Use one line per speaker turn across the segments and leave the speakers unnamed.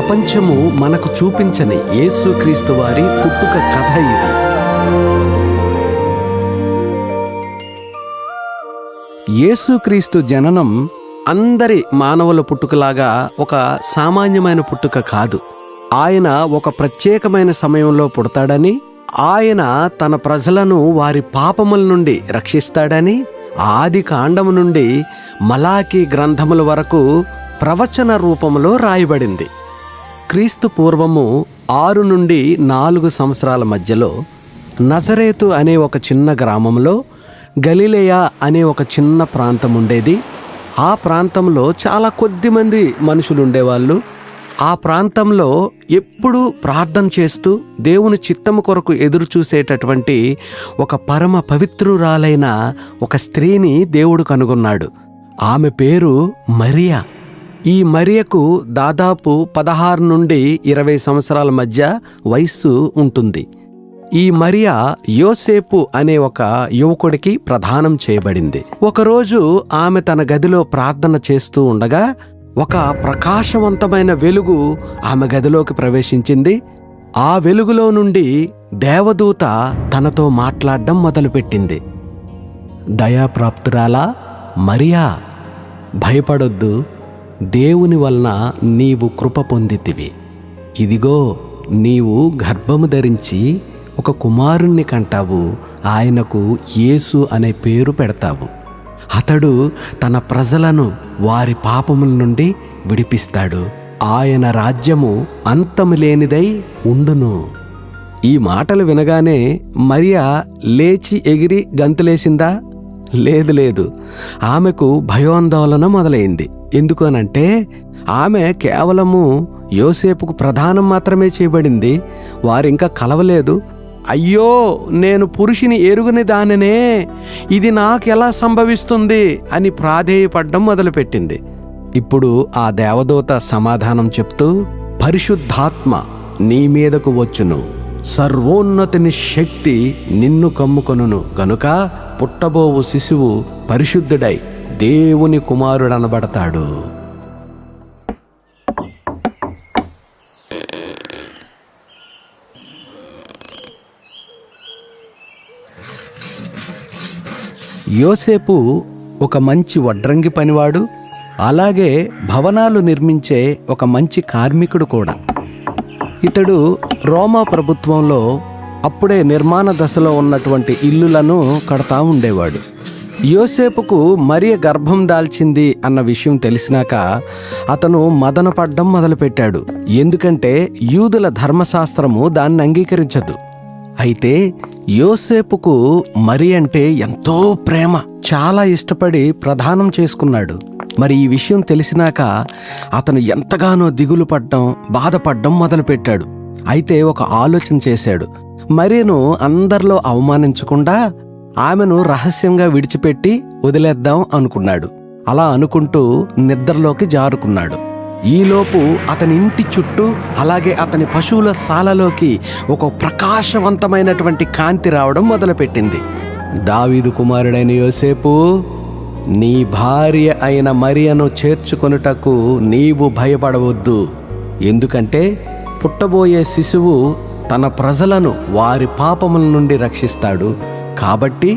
ప్రపంచము మనకు చూపించని యేసుక్రీస్తు వారి పుట్టుక కథ ఇది. యేసుక్రీస్తు జననం అందరి మానవుల పుట్టుకలాగా ఒక సామాన్యమైన పుట్టుక కాదు. ఆయన ఒక ప్రత్యేకమైన సమయంలో పుడతాడని, ఆయన తన ప్రజలను వారి పాపముల నుండి రక్షిస్తాడని ఆది కాండము నుండి మలాకీ గ్రంథముల వరకు ప్రవచన రూపంలో రాయబడింది. క్రీస్తు పూర్వము 6 నుండి 4 సంవత్సరాల మధ్యలో నజరేతు అనే ఒక చిన్న గ్రామంలో గలిలయ అనే ఒక చిన్న ప్రాంతం ఉండేది. ఆ ప్రాంతంలో చాలా కొద్ది మంది మనుషులు ఉండేవాళ్ళు. ఆ ప్రాంతంలో ఎప్పుడూ ప్రార్థన చేస్తూ దేవుని చిత్తము కొరకు ఎదురు చూసేటటువంటి ఒక పరమ పవిత్రురాలైన ఒక స్త్రీని దేవుడు కనుగొన్నాడు. ఆమె పేరు మరియా. ఈ మరియకు దాదాపు 16 నుండి 20 సంవత్సరాల మధ్య వయస్సు ఉంటుంది. ఈ మరియా యోసేపు అనే ఒక యువకుడికి ప్రదానం చేయబడింది. ఒకరోజు ఆమె తన గదిలో ప్రార్థన చేస్తూ ఉండగా ఒక ప్రకాశవంతమైన వెలుగు ఆమె గదిలోకి ప్రవేశించింది. ఆ వెలుగులో నుండి దేవదూత తనతో మాట్లాడడం మొదలుపెట్టింది. దయాప్రాప్తురాలా మరియా, భయపడొద్దు, దేవుని వలన నీవు కృప పొందితివి. ఇదిగో, నీవు గర్భము ధరించి ఒక కుమారుణ్ణి కంటావు. ఆయనకు యేసు అనే పేరు పెడతావు. అతడు తన ప్రజలను వారి పాపముల నుండి విడిపిస్తాడు. ఆయన రాజ్యము అంతము లేనిదై ఉండును. ఈ మాటలు వినగానే మరియా లేచి ఎగిరి గంతులేసిందా? లేదు. ఆమెకు భయోందోళన మొదలైంది. ఎందుకనంటే ఆమె కేవలము యోసేపుకు ప్రదానం మాత్రమే చేయబడింది. వారింకా కలవలేదు. అయ్యో, నేను పురుషుని ఎరుగని దానినే, ఇది నాకెలా సంభవిస్తుంది అని ప్రాధేయపడ్డం మొదలుపెట్టింది. ఇప్పుడు ఆ దేవదూత సమాధానం చెప్తూ, పరిశుద్ధాత్మ నీ మీదకు వచ్చును, సర్వోన్నతిని శక్తి నిన్ను కమ్ముకొనును గనుక పుట్టబోవు శిశువు పరిశుద్ధుడై దేవుని కుమారుడనబడతాడు. యోసేపు ఒక మంచి వడ్రంగి పనివాడు, అలాగే భవనాలు నిర్మించే ఒక మంచి కార్మికుడు కూడా. ఇతడు రోమా ప్రభుత్వంలో అప్పుడే నిర్మాణ దశలో ఉన్నటువంటి ఇల్లులను కడతా ఉండేవాడు. యోసేపుకు మరియ గర్భం దాల్చింది అన్న విషయం తెలిసినాక అతను మదనపడ్డం మొదలుపెట్టాడు. ఎందుకంటే యూదుల ధర్మశాస్త్రము దాన్ని అంగీకరించదు. అయితే యోసేపుకు మరి అంటే ఎంతో ప్రేమ, చాలా ఇష్టపడి ప్రదానం చేసుకున్నాడు. మరి ఈ విషయం తెలిసినాక అతను ఎంతగానో దిగులు పడ్డం, బాధపడ్డం మొదలుపెట్టాడు. అయితే ఒక ఆలోచన చేశాడు. మరియను అందరిలో అవమానించకుండా ఆమెను రహస్యంగా విడిచిపెట్టి వదిలేద్దాం అనుకున్నాడు. అలా అనుకుంటూ నిద్రలోకి జారుకున్నాడు. ఈలోపు అతని ఇంటి చుట్టూ, అలాగే అతని పశువుల శాలలోకి ఒక ప్రకాశవంతమైనటువంటి కాంతి రావడం మొదలుపెట్టింది. దావీదు కుమారుడైన యోసేపు, నీ భార్య అయిన మరియను చేర్చుకొనుటకు నీవు భయపడవద్దు. ఎందుకంటే పుట్టబోయే శిశువు తన ప్రజలను వారి పాపముల నుండి రక్షిస్తాడు. కాబట్టి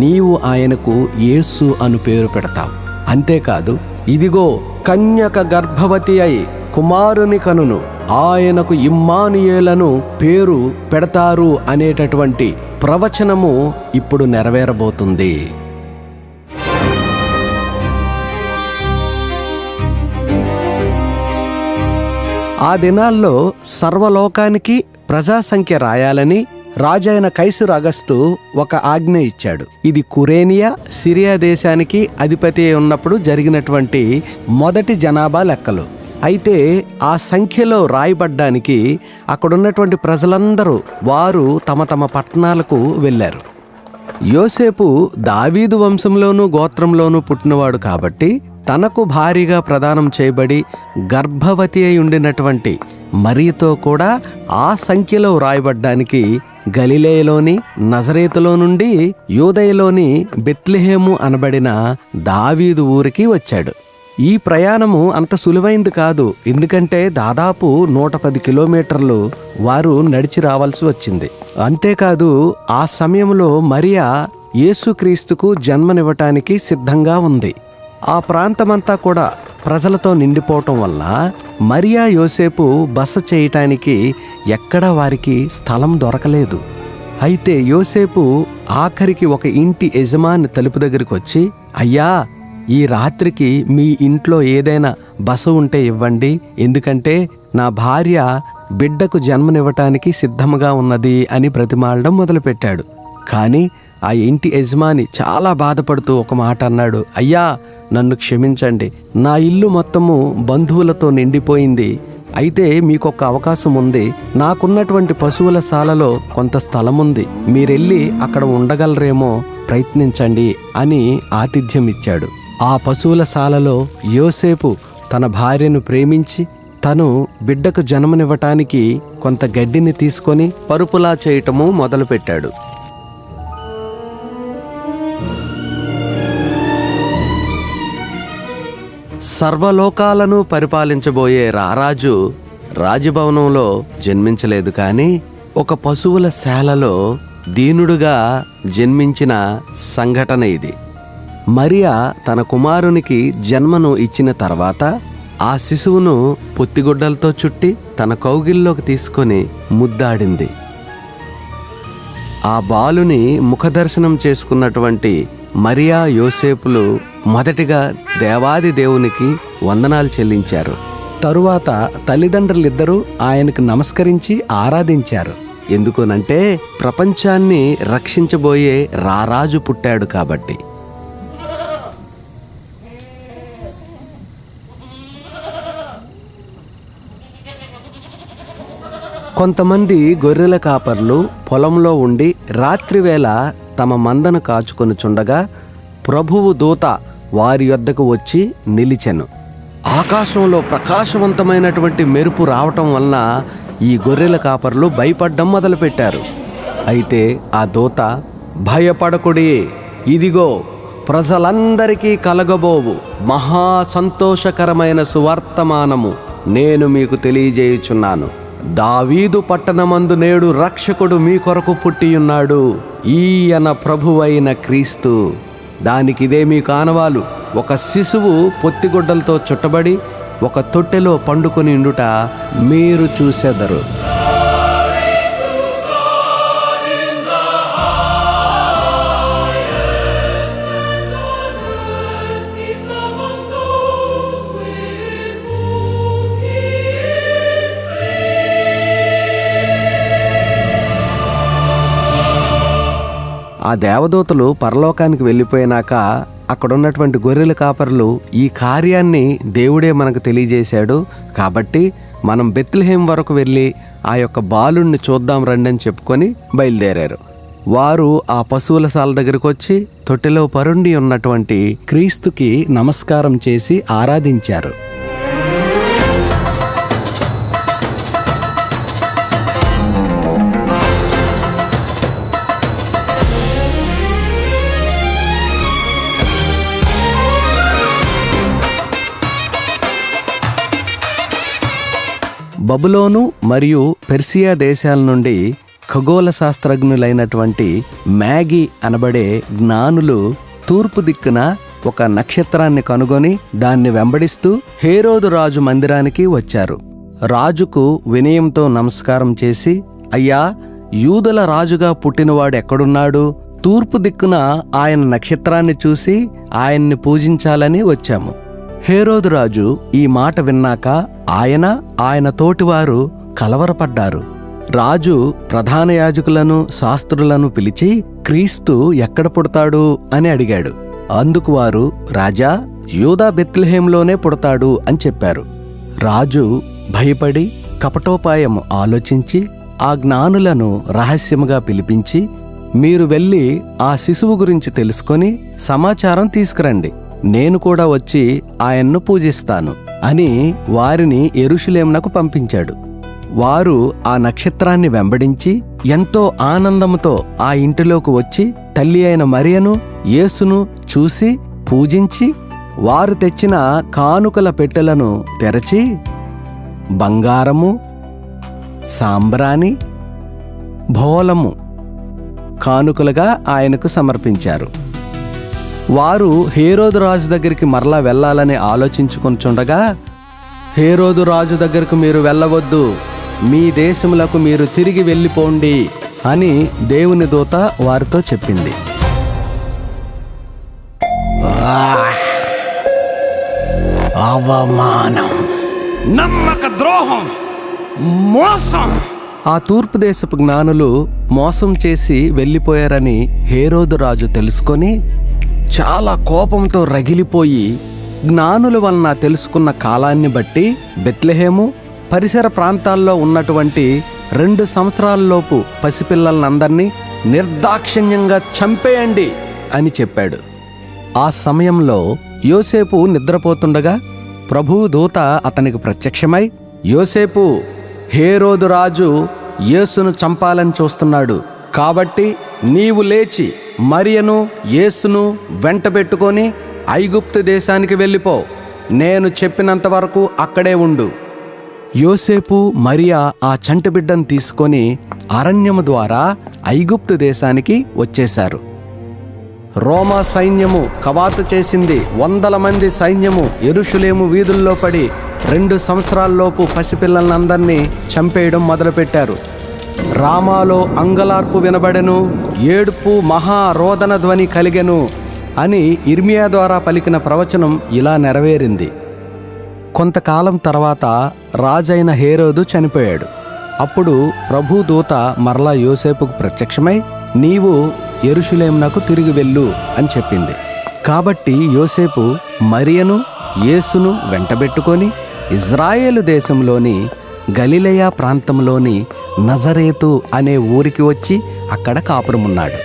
నీవు ఆయనకు యేసు అను పేరు పెడతావు. అంతేకాదు, ఇదిగో, కన్యక గర్భవతి అయి కుమారుని కనును, ఆయనకు ఇమ్మానుయేలను పేరు పెడతారు అనేటటువంటి ప్రవచనము ఇప్పుడు నెరవేరబోతుంది. ఆ దినాల్లో సర్వలోకానికి ప్రజాసంఖ్య రాయాలని రాజైన కైసరు అగస్తు ఒక ఆజ్ఞ ఇచ్చాడు. ఇది కురేనియా, సిరియా దేశానికి అధిపతి ఉన్నప్పుడు జరిగినటువంటి మొదటి జనాభా లెక్కలు. అయితే ఆ సంఖ్యలో రాయబడ్డానికి అక్కడున్నటువంటి ప్రజలందరూ వారు తమ తమ పట్టణాలకు వెళ్ళారు. యోసేపు దావీదు వంశంలోనూ గోత్రంలోనూ పుట్టినవాడు కాబట్టి తనకు భారీగా ప్రదానం చేయబడి గర్భవతి అయి ఉండినటువంటి మరియతో కూడా ఆ సంఖ్యలో రాయబడ్డానికి గలిలయలోని నజరేతులో నుండి యూదయలోని బెత్లెహేము అనబడిన దావీదు ఊరికి వచ్చాడు. ఈ ప్రయాణము అంత సులువైంది కాదు. ఎందుకంటే దాదాపు 110 కిలోమీటర్లు వారు నడిచి రావాల్సి వచ్చింది. అంతేకాదు, ఆ సమయంలో మరియా యేసుక్రీస్తుకు జన్మనివ్వటానికి సిద్ధంగా ఉంది. ఆ ప్రాంతమంతా కూడా ప్రజలతో నిండిపోవటం వల్ల మరియా యోసేపు బస చేయటానికి ఎక్కడా వారికి స్థలం దొరకలేదు. అయితే యోసేపు ఆఖరికి ఒక ఇంటి యజమాని తలుపు దగ్గరికి వచ్చి, అయ్యా, ఈ రాత్రికి మీ ఇంట్లో ఏదైనా బస ఉంటే ఇవ్వండి, ఎందుకంటే నా భార్య బిడ్డకు జన్మనివ్వటానికి సిద్ధంగా ఉన్నది అని బ్రతిమాలడం మొదలుపెట్టాడు. కానీ ఆ ఇంటి యజమాని చాలా బాధపడుతూ ఒక మాట అన్నాడు, అయ్యా, నన్ను క్షమించండి, నా ఇల్లు మొత్తము బంధువులతో నిండిపోయింది. అయితే మీకొక అవకాశం ఉంది. నాకున్నటువంటి పశువుల శాలలో కొంత స్థలం ఉంది, మీరెళ్ళి అక్కడ ఉండగలరేమో ప్రయత్నించండి అని ఆతిథ్యం ఇచ్చాడు. ఆ పశువుల శాలలో యోసేపు తన భార్యను ప్రేమించి తను బిడ్డకు జన్మనివ్వటానికి కొంత గడ్డిని తీసుకొని పరుపులా చేయటము మొదలుపెట్టాడు. సర్వలోకాలను పరిపాలించబోయే రారాజు రాజభవనంలో జన్మించలేదు, కానీ ఒక పశువుల శాలలో దీనుడుగా జన్మించిన సంఘటన ఇది. మరియా తన కుమారునికి జన్మను ఇచ్చిన తర్వాత ఆ శిశువును పొత్తిగుడ్డలతో చుట్టి తన కౌగిల్లోకి తీసుకొని ముద్దాడింది. ఆ బాలుని ముఖదర్శనం చేసుకున్నటువంటి మరియా యోసేపులు మొదటిగా దేవాది దేవునికి వందనాలు చెల్లించారు. తరువాత తల్లిదండ్రులిద్దరూ ఆయనకు నమస్కరించి ఆరాధించారు. ఎందుకునంటే ప్రపంచాన్ని రక్షించబోయే రారాజు పుట్టాడు కాబట్టి. కొంతమంది గొర్రెల కాపర్లు పొలంలో ఉండి రాత్రివేళ తమ మందను కాచుకొనుచుండగా ప్రభువు దూత వారి యొద్దకు వచ్చి నిలిచెను. ఆకాశంలో ప్రకాశవంతమైనటువంటి మెరుపు రావటం వలన ఈ గొర్రెల కాపర్లు భయపడ్డం మొదలుపెట్టారు. అయితే ఆ దూత, భయపడకుడి, ఇదిగో ప్రజలందరికీ కలగబోవు మహా సంతోషకరమైన సువర్తమానము నేను మీకు తెలియజేయుచున్నాను. దావీదు పట్టణమందు నేడు రక్షకుడు మీ కొరకు పుట్టియున్నాడు, ఈయన ప్రభువైన క్రీస్తు. దానికిదే మీకు ఆనవాలు, ఒక శిశువు పొత్తిగుడ్డలతో చుట్టబడి ఒక తొట్టెలో పండుకొని ఉండుట మీరు చూసెదరు. ఆ దేవదూతలు పరలోకానికి వెళ్ళిపోయినాక అక్కడున్నటువంటి గొర్రెల కాపరులు ఈ కార్యాన్ని దేవుడే మనకు తెలియజేశాడు కాబట్టి మనం బెత్లెహేం వరకు వెళ్ళి ఆ యొక్క బాలుణ్ణి చూద్దాం రండి అని చెప్పుకొని బయలుదేరారు. వారు ఆ పశువుల శాల దగ్గరకు వచ్చి తొట్టెలో పరుండి ఉన్నటువంటి క్రీస్తుకి నమస్కారం చేసి ఆరాధించారు. బబులోను మరియు పెర్సియా దేశాల నుండి ఖగోళ శాస్త్రజ్ఞులైనటువంటి మ్యాగీ అనబడే జ్ఞానులు తూర్పు దిక్కున ఒక నక్షత్రాన్ని కనుగొని దాన్ని వెంబడిస్తూ హేరోదు రాజు మందిరానికి వచ్చారు. రాజుకు వినయంతో నమస్కారం చేసి, అయ్యా, యూదుల రాజుగా పుట్టినవాడు ఎక్కడున్నాడు? తూర్పు దిక్కున ఆయన నక్షత్రాన్ని చూసి ఆయన్ని పూజించాలని వచ్చాము. హేరోదు రాజు ఈ మాట విన్నాక ఆయన తోటివారు కలవరపడ్డారు. రాజు ప్రధాన యాజకులను శాస్త్రులను పిలిచి క్రీస్తు ఎక్కడ పుడతాడు అని అడిగాడు. అందుకు వారు, రాజా, యూదా బెత్లెహేంలోనే పుడతాడు అని చెప్పారు. రాజు భయపడి కపటోపాయం ఆలోచించి ఆ జ్ఞానులను రహస్యముగా పిలిపించి, మీరు వెళ్ళి ఆ శిశువు గురించి తెలుసుకొని సమాచారం తీసుకురండి, నేను కూడా వచ్చి ఆయన్ను పూజిస్తాను అని వారిని యెరూషలేమునకు పంపించాడు. వారు ఆ నక్షత్రాన్ని వెంబడించి ఎంతో ఆనందంతో ఆ ఇంటిలోకి వచ్చి తల్లి అయిన మరియను యేసును చూసి పూజించి వారు తెచ్చిన కానుకల పెట్టెలను తెరచి బంగారము, సాంబ్రాణి, బోళము కానుకలుగా ఆయనకు సమర్పించారు. వారు హేరోదు రాజు దగ్గరికి మరలా వెళ్ళాలని ఆలోచించుకొంచుండగా, హేరోదు రాజు దగ్గరకు మీరు వెళ్ళవద్దు, మీ దేశములకు మీరు తిరిగి వెళ్ళిపోండి అని దేవుని దూత వారితో చెప్పింది. అవమానం, నమ్మక ద్రోహం, మోసం. ఆ తూర్పు దేశపు జ్ఞానులు మోసం చేసి వెళ్ళిపోయారని హేరోదు రాజు తెలుసుకొని చాలా కోపంతో రగిలిపోయి, జ్ఞానుల వలన తెలుసుకున్న కాలాన్ని బట్టి బెత్లెహేము పరిసర ప్రాంతాల్లో ఉన్నటువంటి 2 సంవత్సరాలలోపు పసిపిల్లలందరినీ నిర్దాక్షిణ్యంగా చంపేయండి అని చెప్పాడు. ఆ సమయంలో యోసేపు నిద్రపోతుండగా ప్రభువు దూత అతనికి ప్రత్యక్షమై, యోసేపు, హేరోదు రాజు యేసును చంపాలని చూస్తున్నాడు, కాబట్టి నీవు లేచి మరియను యేసును వెంటబెట్టుకొని ఐగుప్తు దేశానికి వెళ్ళిపో, నేను చెప్పినంత వరకు అక్కడే ఉండు. యోసేపు మరియా ఆ చంటిబిడ్డను తీసుకొని అరణ్యము ద్వారా ఐగుప్తు దేశానికి వచ్చేశారు. రోమా సైన్యము కవాతు చేసింది. 100 మంది సైన్యము యెరూషలేము వీధుల్లో పడి 2 సంవత్సరాల్లోపు పసిపిల్లలందరినీ చంపేయడం మొదలుపెట్టారు. రామాలో అంగలార్పు వినబడెను, ఏడుపు మహారోదన ధ్వని కలిగెను అని ఇర్మియా ద్వారా పలికిన ప్రవచనం ఇలా నెరవేరింది. కొంతకాలం తర్వాత రాజైన హేరోదు చనిపోయాడు. అప్పుడు ప్రభు దూత మరలా యోసేపుకు ప్రత్యక్షమై, నీవు యెరూషలేమునకు తిరిగి వెళ్ళు అని చెప్పింది. కాబట్టి యోసేపు మరియను యేసును వెంటబెట్టుకొని ఇజ్రాయేలు దేశంలోని గలిలయ ప్రాంతంలోని నజరేతు అనే ఊరికి వచ్చి అక్కడ కాపురమున్నాడు.